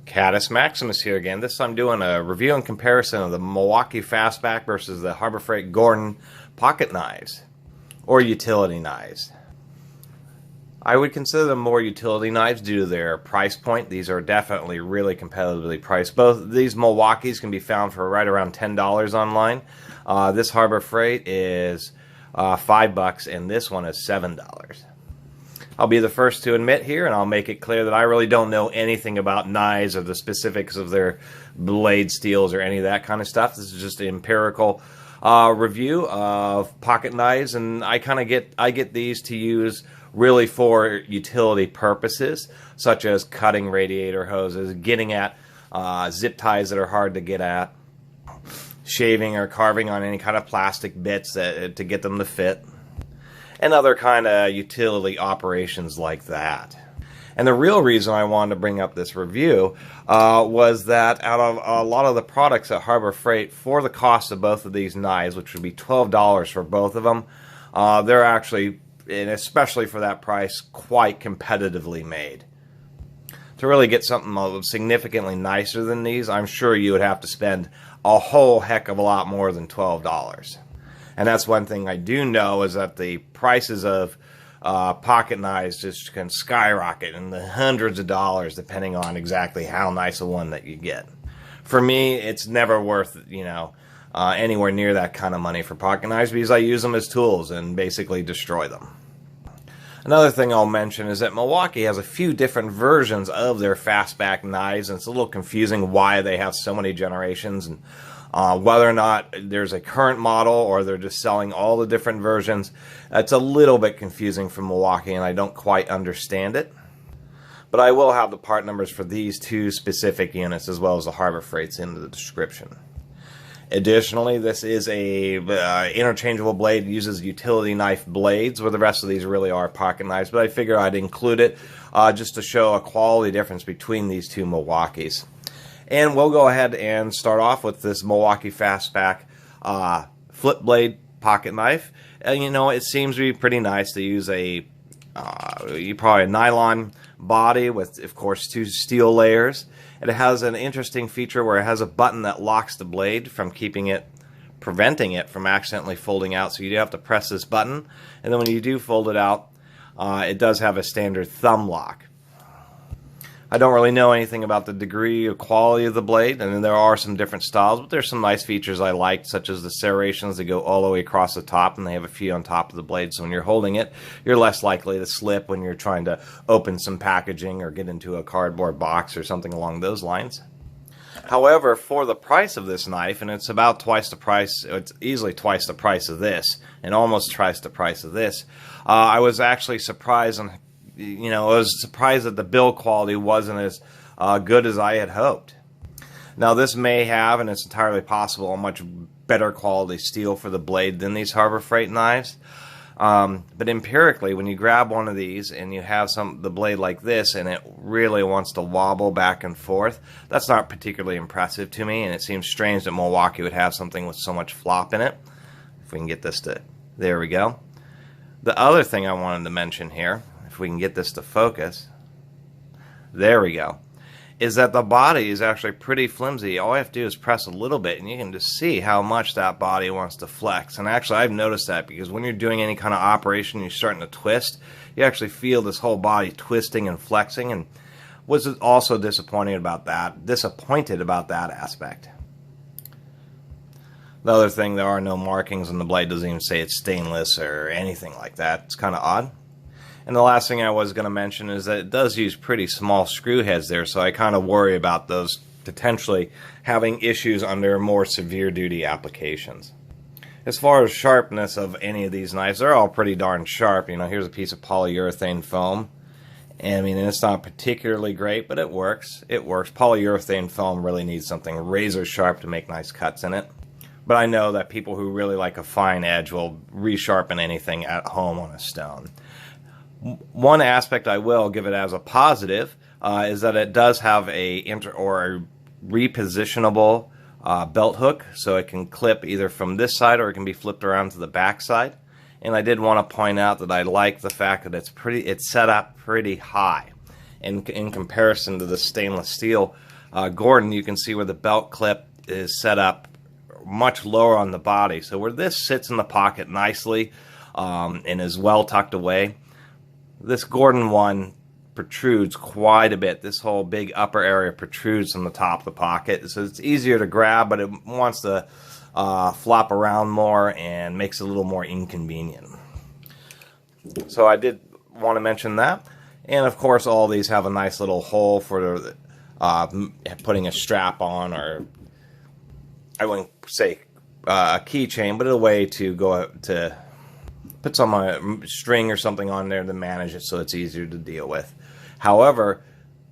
Catus Maximus here again. This time I'm doing a review and comparison of the Milwaukee Fastback versus the Harbor Freight Gordon pocket knives, or utility knives. I would consider them more utility knives due to their price point. These are definitely really competitively priced. Both of these Milwaukees can be found for right around $10 online. This Harbor Freight is $5 and this one is $7. I'll be the first to admit here, and I'll make it clear that I really don't know anything about knives or the specifics of their blade steels or any of that kind of stuff. This is just an empirical review of pocket knives, and I get these to use really for utility purposes, such as cutting radiator hoses, getting at zip ties that are hard to get at, shaving or carving on any kind of plastic bits to get them to fit, and other kind of utility operations like that. And the real reason I wanted to bring up this review was that out of a lot of the products at Harbor Freight, for the cost of both of these knives, which would be $12 for both of them, they're actually, and especially for that price, quite competitively made. To really get something significantly nicer than these, I'm sure you would have to spend a whole heck of a lot more than $12. And that's one thing I do know, is that the prices of pocket knives just can skyrocket in the hundreds of dollars depending on exactly how nice a one that you get. For me, it's never worth, anywhere near that kind of money for pocket knives, because I use them as tools and basically destroy them. Another thing I'll mention is that Milwaukee has a few different versions of their fastback knives, and it's a little confusing why they have so many generations, and whether or not there's a current model or they're just selling all the different versions. It's a little bit confusing for Milwaukee, and I don't quite understand it. But I will have the part numbers for these two specific units as well as the Harbor Freights in the description. Additionally, this is a interchangeable blade. It uses utility knife blades, where the rest of these really are pocket knives, but I figure I'd include it just to show a quality difference between these two Milwaukees. And we'll go ahead and start off with this Milwaukee Fastback flip blade pocket knife. And it seems to be pretty nice. They use probably a nylon body with, of course, two steel layers. And it has an interesting feature where it has a button that locks the blade from preventing it from accidentally folding out. So you do have to press this button, and then when you do fold it out, it does have a standard thumb lock. I don't really know anything about the degree or quality of the blade, and there are some different styles, but there's some nice features I like, such as the serrations that go all the way across the top, and they have a few on top of the blade, so when you're holding it, you're less likely to slip when you're trying to open some packaging or get into a cardboard box or something along those lines. However, for the price of this knife, and it's about twice the price, it's easily twice the price of this, and almost twice the price of this, I was actually surprised on I was surprised that the build quality wasn't as good as I had hoped. Now, this may have, and it's entirely possible, a much better quality steel for the blade than these Harbor Freight knives. But empirically, when you grab one of these and you have the blade like this, and it really wants to wobble back and forth, that's not particularly impressive to me, and it seems strange that Milwaukee would have something with so much flop in it. If we can get this to, there we go. The other thing I wanted to mention here, if we can get this to focus, there we go, is that the body is actually pretty flimsy. All I have to do is press a little bit, and you can just see how much that body wants to flex. And actually, I've noticed that, because when you're doing any kind of operation, you're starting to twist, you actually feel this whole body twisting and flexing, and was also disappointed about that aspect. The other thing, there are no markings on the blade. It doesn't even say it's stainless or anything like that. It's kind of odd. And the last thing I was going to mention is that it does use pretty small screw heads there, so I kind of worry about those potentially having issues under more severe duty applications. As far as sharpness of any of these knives, they're all pretty darn sharp. Here's a piece of polyurethane foam. And it's not particularly great, but it works. It works. Polyurethane foam really needs something razor sharp to make nice cuts in it. But I know that people who really like a fine edge will resharpen anything at home on a stone. One aspect I will give it as a positive is that it does have a repositionable belt hook, so it can clip either from this side or it can be flipped around to the back side. And I did want to point out that I like the fact that it's set up pretty high in comparison to the stainless steel Gordon, you can see where the belt clip is set up much lower on the body. So where this sits in the pocket nicely and is well tucked away, this Gordon one protrudes quite a bit. This whole big upper area protrudes from the top of the pocket. So it's easier to grab, but it wants to flop around more and makes it a little more inconvenient. So I did want to mention that. And of course, all these have a nice little hole for putting a strap on, or I wouldn't say a keychain, but a way to go to put some string or something on there to manage it so it's easier to deal with. However,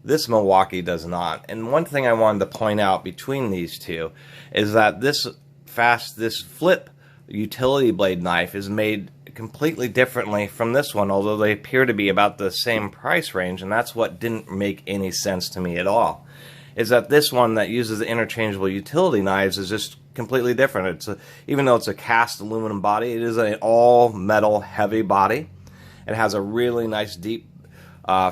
this Milwaukee does not. And one thing I wanted to point out between these two is that this flip utility blade knife is made completely differently from this one, although they appear to be about the same price range, and that's what didn't make any sense to me at all. Is that this one that uses the interchangeable utility knives is just completely different. Even though it's a cast aluminum body, it is an all metal heavy body. It has a really nice deep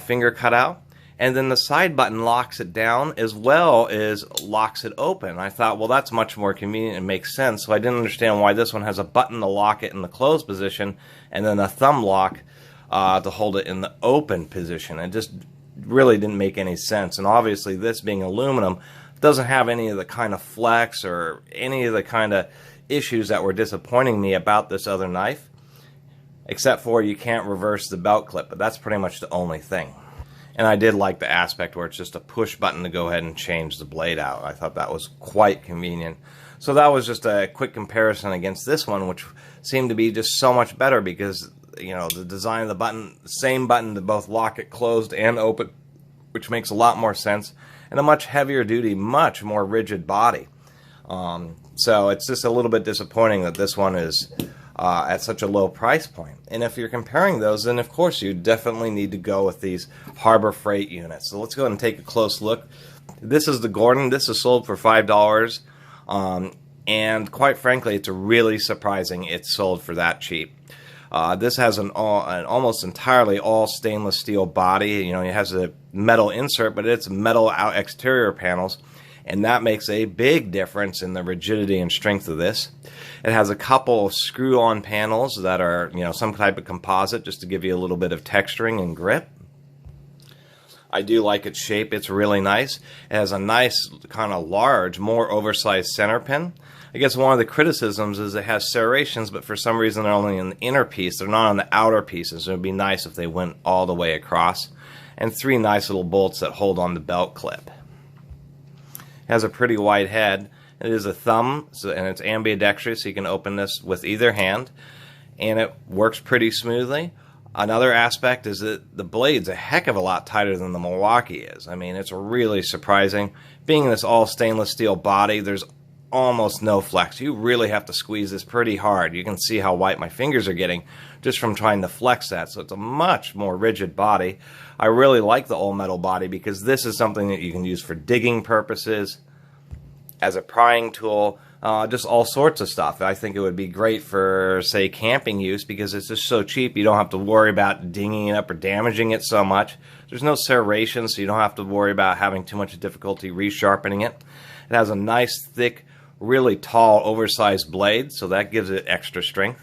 finger cutout, and then the side button locks it down as well as locks it open. I thought, well, that's much more convenient and makes sense. So I didn't understand why this one has a button to lock it in the closed position and then a thumb lock to hold it in the open position. It just really didn't make any sense. And obviously, this being aluminum doesn't have any of the kind of flex or any of the kind of issues that were disappointing me about this other knife, except for you can't reverse the belt clip, but that's pretty much the only thing. And I did like the aspect where it's just a push button to go ahead and change the blade out. I thought that was quite convenient. So that was just a quick comparison against this one, which seemed to be just so much better because, you know, the design of the button, same button to both lock it closed and open, which makes a lot more sense, and a much heavier duty, much more rigid body. So it's just a little bit disappointing that this one is at such a low price point. And if you're comparing those, then of course you definitely need to go with these Harbor Freight units. So let's go ahead and take a close look. This is the Gordon. This is sold for $5. And quite frankly, it's really surprising it's sold for that cheap. This has an almost entirely all stainless steel body. You know, it has a metal insert, but it's metal exterior panels, and that makes a big difference in the rigidity and strength of this. It has a couple of screw-on panels that are, you know, some type of composite just to give you a little bit of texturing and grip. I do like its shape. It's really nice. It has a nice kind of large, more oversized center pin. I guess one of the criticisms is it has serrations, but for some reason they're only in the inner piece. They're not on the outer pieces. It would be nice if they went all the way across. And 3 nice little bolts that hold on the belt clip. It has a pretty wide head. It is a thumb, and it's ambidextrous, so you can open this with either hand. And it works pretty smoothly. Another aspect is that the blade's a heck of a lot tighter than the Milwaukee is. I mean, it's really surprising. Being this all stainless steel body, there's almost no flex. You really have to squeeze this pretty hard. You can see how white my fingers are getting just from trying to flex that. So it's a much more rigid body. I really like the all metal body because this is something that you can use for digging purposes, as a prying tool, just all sorts of stuff. I think it would be great for, say, camping use because it's just so cheap. You don't have to worry about dinging it up or damaging it so much. There's no serration, so you don't have to worry about having too much difficulty resharpening it. It has a nice, thick, really tall, oversized blade, so that gives it extra strength.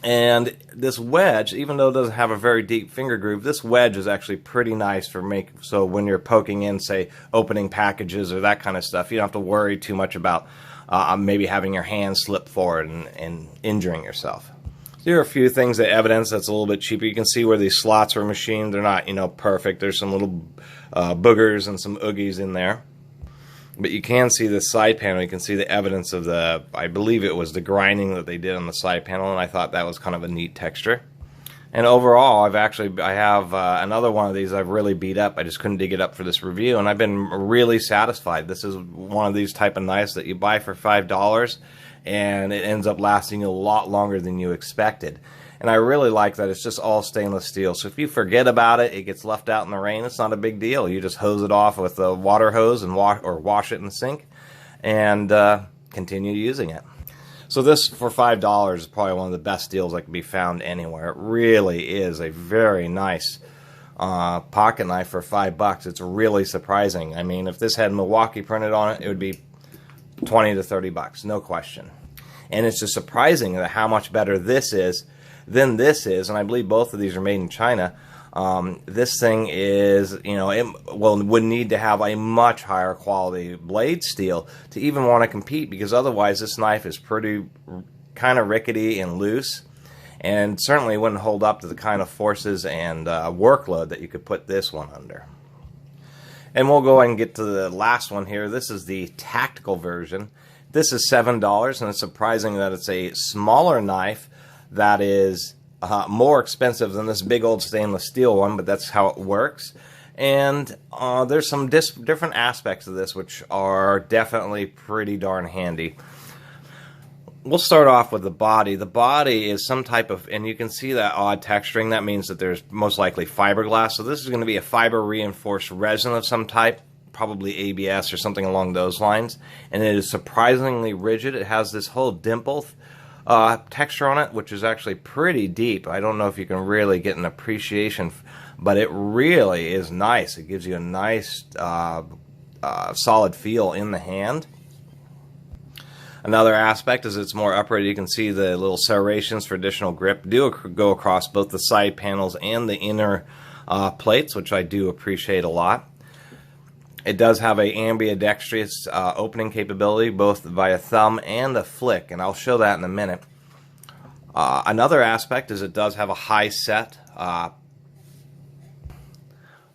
And this wedge, even though it doesn't have a very deep finger groove, this wedge is actually pretty nice for so when you're poking in, say, opening packages or that kind of stuff, you don't have to worry too much about maybe having your hand slip forward and injuring yourself. There are a few things that evidence that's a little bit cheaper. You can see where these slots were machined. They're not, you know, perfect. There's some little boogers and some oogies in there. But you can see the side panel. You can see the evidence of the, I believe it was the grinding that they did on the side panel, and I thought that was kind of a neat texture. And overall, I have another one of these I've really beat up. I just couldn't dig it up for this review, and I've been really satisfied. This is one of these type of knives that you buy for $5, and it ends up lasting a lot longer than you expected. And I really like that it's just all stainless steel. So if you forget about it, it gets left out in the rain, it's not a big deal. You just hose it off with a water hose and wash it in the sink and continue using it. So this, for $5, is probably one of the best deals that can be found anywhere. It really is a very nice pocket knife for $5. It's really surprising. I mean, if this had Milwaukee printed on it, it would be 20 to 30 bucks, no question. And it's just surprising that how much better this is than this is, and I believe both of these are made in China. This thing is, would need to have a much higher quality blade steel to even want to compete, because otherwise this knife is pretty kind of rickety and loose, and certainly wouldn't hold up to the kind of forces and workload that you could put this one under. And we'll go ahead and get to the last one here. This is the tactical version. This is $7, and it's surprising that it's a smaller knife that is more expensive than this big old stainless steel one, but that's how it works. And there's some different aspects of this which are definitely pretty darn handy. We'll start off with the body. The body is some type of, and you can see that odd texturing. That means that there's most likely fiberglass. So this is going to be a fiber reinforced resin of some type, probably ABS or something along those lines. And it is surprisingly rigid. It has this whole dimple texture on it, which is actually pretty deep. I don't know if you can really get an appreciation, but it really is nice. It gives you a nice solid feel in the hand. Another aspect is it's more upright. You can see the little serrations for additional grip do go across both the side panels and the inner plates, which I do appreciate a lot. It does have a ambidextrous opening capability, both via thumb and a flick, and I'll show that in a minute. Another aspect is it does have a high set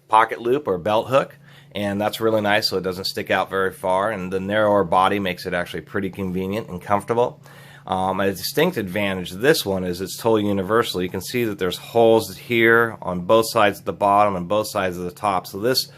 pocket loop or belt hook, and that's really nice, so it doesn't stick out very far, and the narrower body makes it actually pretty convenient and comfortable. A distinct advantage of this one is it's totally universal. You can see that there's holes here on both sides of the bottom and both sides of the top, so this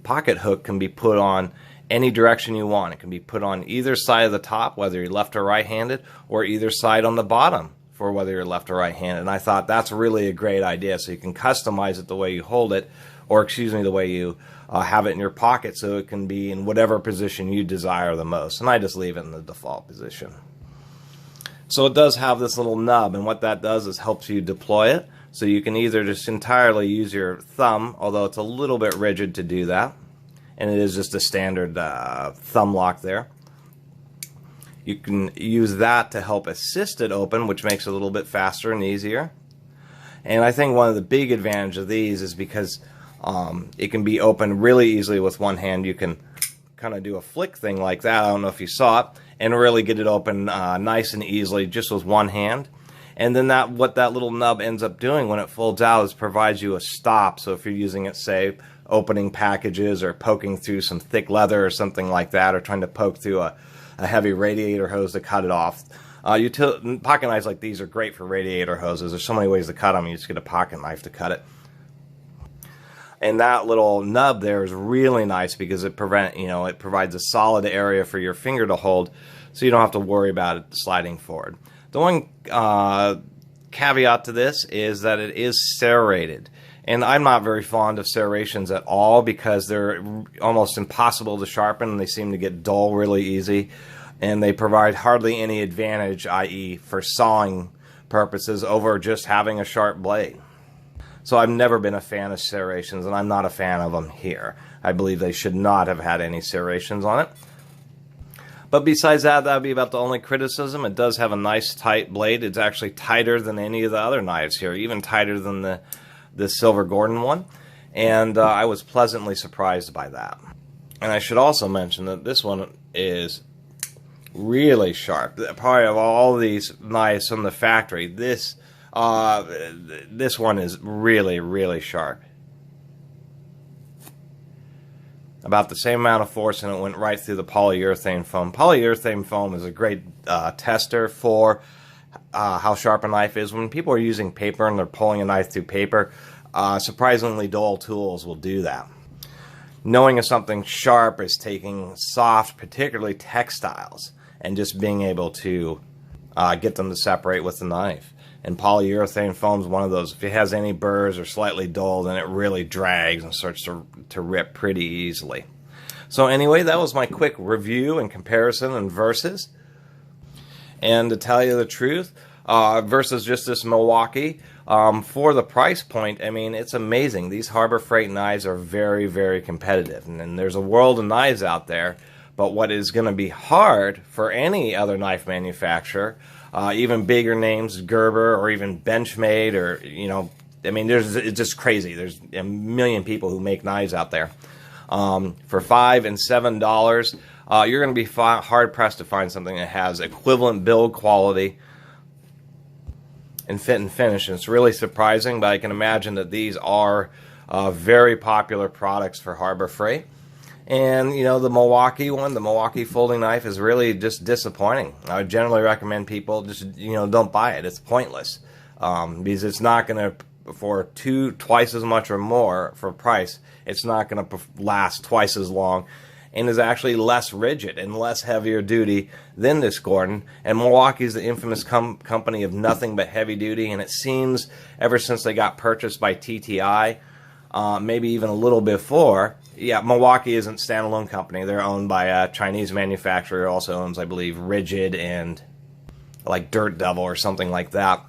pocket hook can be put on any direction you want. It can be put on either side of the top, whether you're left or right-handed, or either side on the bottom for whether you're left or right-handed. And I thought that's really a great idea, so you can customize it the way you hold it, or excuse me, the way you have it in your pocket, so it can be in whatever position you desire the most. And I just leave it in the default position. So it does have this little nub, and what that does is helps you deploy it. So you can either just entirely use your thumb, although it's a little bit rigid to do that, and it is just a standard thumb lock there. You can use that to help assist it open, which makes it a little bit faster and easier. And I think one of the big advantages of these is because it can be opened really easily with one hand. You can kind of do a flick thing like that, I don't know if you saw it, and really get it open nice and easily just with one hand. And then what that little nub ends up doing when it folds out is provides you a stop. So if you're using it, say, opening packages or poking through some thick leather or something like that, or trying to poke through a heavy radiator hose to cut it off. Pocket knives like these are great for radiator hoses. There's so many ways to cut them. You just get a pocket knife to cut it. And that little nub there is really nice because it provides a solid area for your finger to hold, so you don't have to worry about it sliding forward. The one caveat to this is that it is serrated. And I'm not very fond of serrations at all because they're almost impossible to sharpen, and they seem to get dull really easy. And they provide hardly any advantage, i.e. for sawing purposes, over just having a sharp blade. So I've never been a fan of serrations, and I'm not a fan of them here. I believe they should not have had any serrations on it. But besides that, that would be about the only criticism. It does have a nice tight blade. It's actually tighter than any of the other knives here, even tighter than the Silver Gordon one. And I was pleasantly surprised by that. And I should also mention that this one is really sharp. Probably of all these knives from the factory, this one is really, really sharp. About the same amount of force, and it went right through the polyurethane foam. Polyurethane foam is a great tester for how sharp a knife is. When people are using paper and they're pulling a knife through paper, surprisingly dull tools will do that. Knowing if something sharp is taking soft, particularly textiles, and just being able to get them to separate with the knife. And polyurethane foam is one of those. If it has any burrs or slightly dull, then it really drags and starts to rip pretty easily. So anyway, that was my quick review and comparison and versus. And to tell you the truth, versus just this Milwaukee. For the price point, I mean, it's amazing. These Harbor Freight knives are very, very competitive. And there's a world of knives out there. But what is going to be hard for any other knife manufacturer, even bigger names, Gerber or even Benchmade, or, you know, I mean, it's just crazy. There's a million people who make knives out there. For $5 and $7, you're going to be hard-pressed to find something that has equivalent build quality and fit and finish. And it's really surprising, but I can imagine that these are very popular products for Harbor Freight. And, you know, the Milwaukee one, the Milwaukee folding knife, is really just disappointing. I would generally recommend people just, you know, don't buy it. It's pointless. Because it's not going to, for twice as much or more for price, it's not going to last twice as long, and is actually less rigid and less heavier duty than this Gordon. And Milwaukee is the infamous company of nothing but heavy duty, and it seems ever since they got purchased by TTI, maybe even a little before. Yeah, Milwaukee isn't a standalone company. They're owned by a Chinese manufacturer who also owns, I believe, Rigid and like Dirt Devil or something like that.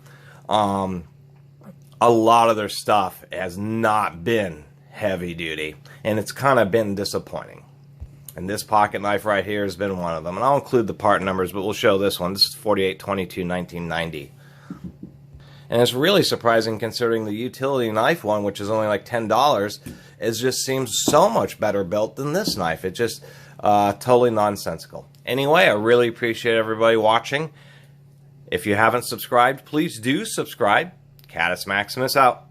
A lot of their stuff has not been heavy duty, and it's kind of been disappointing. And this pocket knife right here has been one of them. And I'll include the part numbers, but we'll show this one. This is 4822-1990. And it's really surprising considering the utility knife one, which is only like $10, it just seems so much better built than this knife. It's just totally nonsensical. Anyway, I really appreciate everybody watching. If you haven't subscribed, please do subscribe. Catus Maximus out.